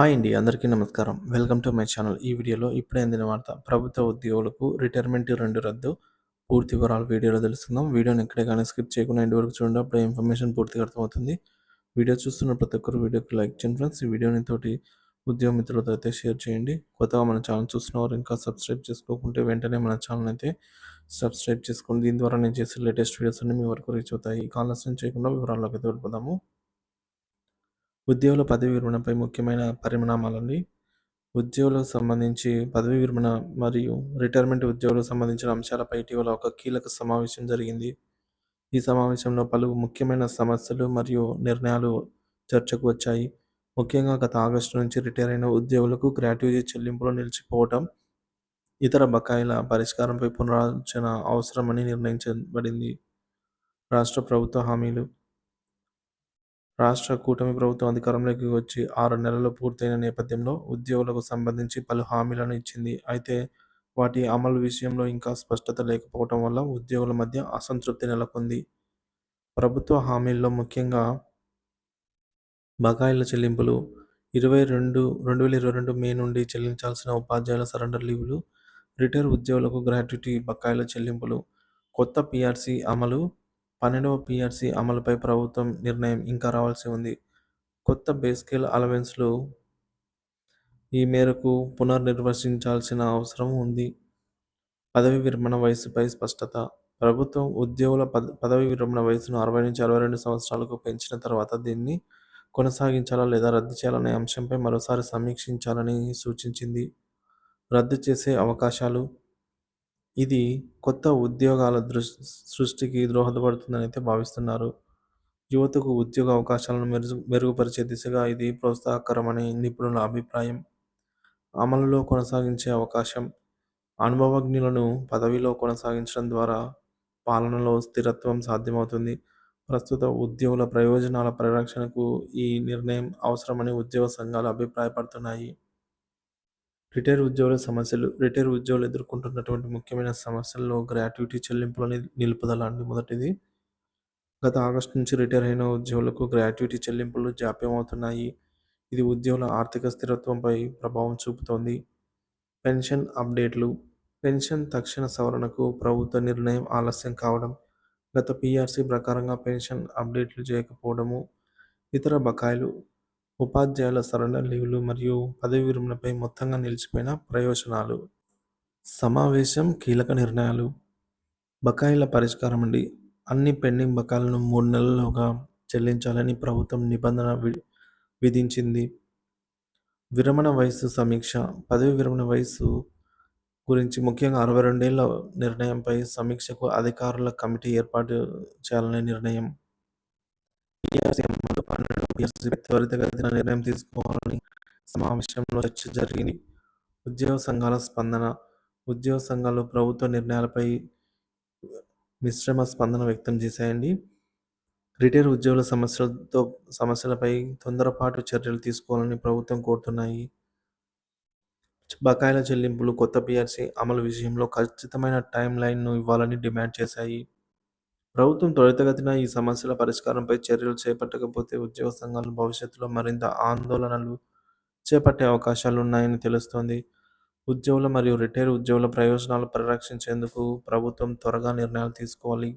Hi అండి. అందరికీ నమస్కారం. Welcome to my channel. ఈ వీడియోలో ఇప్పుడే అందిన వార్త. ప్రభుత్వ ఉద్యోగులకు రిటైర్మెంట్ 2 రద్దు. పూర్తి వివరాలు వీడియోలో తెలుసుకుందాం. వీడియోని ఎక్కడే గానీ స్కిప్ చేయకుండా ఎండ్ వరకు చూడండి. అప్పుడే ఇన్ఫర్మేషన్ పూర్తిగా అర్థమవుతుంది. వీడియో చూస్తున్న ప్రతి ఒక్కరు వీడియోకి లైక్ చేయండి ఫ్రెండ్స్. ఈ వీడియోని తోటి ఉద్యోగ మిత్రులతో అయితే షేర్ చేయండి. కొత్తగా మన ఛానల్ చూస్తున్నవారు ఇంకా సబ్స్క్రైబ్ చేసుకోకుంటే వెంటనే మన ఛానల్ అయితే సబ్స్క్రైబ్ చేసుకోండి. దీని ద్వారా నేను చేసే లేటెస్ట్ వీడియోస్ అన్ని మీ వరకు రీచ్ అవుతాయి. ఇక ఆలస్యం చేయకుండా వివరాల్లోకి అయితే వెళ్ళిపోదాము. ఉద్యోగుల పదవీ విరమణపై ముఖ్యమైన పరిణామాలండి. ఉద్యోగులకు సంబంధించి పదవీ విరమణ మరియు రిటైర్మెంట్ ఉద్యోగులకు సంబంధించిన అంశాలపై ఇటీవల ఒక కీలక సమావేశం జరిగింది. ఈ సమావేశంలో పలు ముఖ్యమైన సమస్యలు మరియు నిర్ణయాలు చర్చకు వచ్చాయి. ముఖ్యంగా గత ఆగస్టు నుంచి రిటైర్ అయిన ఉద్యోగులకు గ్రాట్యుటీ చెల్లింపులు నిలిచిపోవటం, ఇతర బకాయిల పరిష్కారంపై పునరాలోచన అవసరమని నిర్ణయించబడింది. రాష్ట్ర ప్రభుత్వ హామీలు. రాష్ట్ర కూటమి ప్రభుత్వం అధికారంలోకి వచ్చి 6 నెలలు పూర్తయిన నేపథ్యంలో ఉద్యోగులకు సంబంధించి పలు హామీలను ఇచ్చింది. అయితే వాటి అమలు విషయంలో ఇంకా స్పష్టత లేకపోవడం వల్ల ఉద్యోగుల మధ్య అసంతృప్తి నెలకొంది. ప్రభుత్వ హామీల్లో ముఖ్యంగా బకాయిల చెల్లింపులు, 2022 మే నుండి చెల్లించాల్సిన ఉపాధ్యాయుల సరెండర్ లీవులు, రిటైర్ ఉద్యోగులకు గ్రాట్యుటీ బకాయిల చెల్లింపులు, కొత్త పీఆర్సీ అమలు, 12వ పీఆర్సీ అమలుపై ప్రభుత్వం నిర్ణయం ఇంకా రావాల్సి ఉంది. కొత్త బేస్ స్కేల్ అలవెన్స్‌లు ఈ మేరకు పునర్నిర్వచించాల్సిన అవసరం ఉంది. పదవీ విరమణ వయస్సుపై స్పష్టత. ప్రభుత్వం ఉద్యోగుల పదవీ విరమణ వయస్సును 60-62 సంవత్సరాలకు పెంచిన తర్వాత దీన్ని కొనసాగించాలా లేదా రద్దు చేయాలనే అంశంపై మరోసారి సమీక్షించాలని సూచించింది. రద్దు చేసే అవకాశాలు. ఇది కొత్త ఉద్యోగాల సృష్టికి దోహదపడుతుందని అయితే భావిస్తున్నారు. యువతకు ఉద్యోగ అవకాశాలను మెరుగుపరిచే దిశగా ఇది ప్రోత్సాహకరమని నిపుణుల అభిప్రాయం. అమలులో కొనసాగించే అవకాశం. అనుభవజ్ఞులను పదవిలో కొనసాగించడం ద్వారా పాలనలో స్థిరత్వం సాధ్యమవుతుంది. ప్రస్తుత ఉద్యోగుల ప్రయోజనాల పరిరక్షణకు ఈ నిర్ణయం అవసరమని ఉద్యోగ సంఘాలు అభిప్రాయపడుతున్నాయి. రిటైర్ ఉద్యోగుల సమస్యలు. రిటైర్ ఉద్యోగులు ఎదుర్కొంటున్నటువంటి ముఖ్యమైన సమస్యల్లో గ్రాట్యుటీ చెల్లింపుల నిలుపుదల అండి మొదటిది. గత ఆగస్టు నుంచి రిటైర్ అయిన ఉద్యోగులకు గ్రాట్యుటీ చెల్లింపులు జాప్యం అవుతున్నాయి. ఇది ఉద్యోగుల ఆర్థిక స్థిరత్వంపై ప్రభావం చూపుతోంది. పెన్షన్ అప్డేట్లు. పెన్షన్ తక్షణ సవరణకు ప్రభుత్వ నిర్ణయం ఆలస్యం కావడం, గత పీఆర్సీ ప్రకారంగా పెన్షన్ అప్డేట్లు చేయకపోవడము, ఇతర బకాయిలు, ఉపాధ్యాయుల సరెండర్ లీవులు మరియు పదవీ విరమణపై మొత్తంగా నిలిచిపోయిన ప్రయోజనాలు. సమావేశం కీలక నిర్ణయాలు. బకాయిల పరిష్కారం అండి. అన్ని పెండింగ్ బకాయిలను 3 నెలల్లోగా చెల్లించాలని ప్రభుత్వం నిబంధన విధించింది. విరమణ వయస్సు సమీక్ష. పదవీ విరమణ వయస్సు గురించి ముఖ్యంగా 62 ఏళ్ల నిర్ణయంపై సమీక్షకు అధికారుల కమిటీ ఏర్పాటు చేయాలనే నిర్ణయం. పీఆర్సీ అమలు, 12వ పీఆర్సీపై త్వరితగతిన నిర్ణయం తీసుకోవాలని సమావేశంలో చర్చ జరిగింది. ఉద్యోగ సంఘాల స్పందన. ఉద్యోగ సంఘాలు ప్రభుత్వ నిర్ణయాలపై మిశ్రమ స్పందన వ్యక్తం చేశాయండి. రిటైర్ ఉద్యోగుల సమస్యలపై తొందరపాటు చర్యలు తీసుకోవాలని ప్రభుత్వం కోరుతున్నాయి. బకాయిల చెల్లింపులు, కొత్త పీఆర్సీ అమలు విషయంలో ఖచ్చితమైన టైమ్ లైన్‌ను ఇవ్వాలని డిమాండ్ చేశాయి. ప్రభుత్వం త్వరితగతిన ఈ సమస్యల పరిష్కారంపై చర్యలు చేపట్టకపోతే ఉద్యోగ సంఘాలు భవిష్యత్తులో మరింత ఆందోళనలు చేపట్టే అవకాశాలున్నాయని తెలుస్తోంది. ఉద్యోగుల మరియు రిటైర్ ఉద్యోగుల ప్రయోజనాలు పరిరక్షించేందుకు ప్రభుత్వం త్వరగా నిర్ణయాలు తీసుకోవాలి.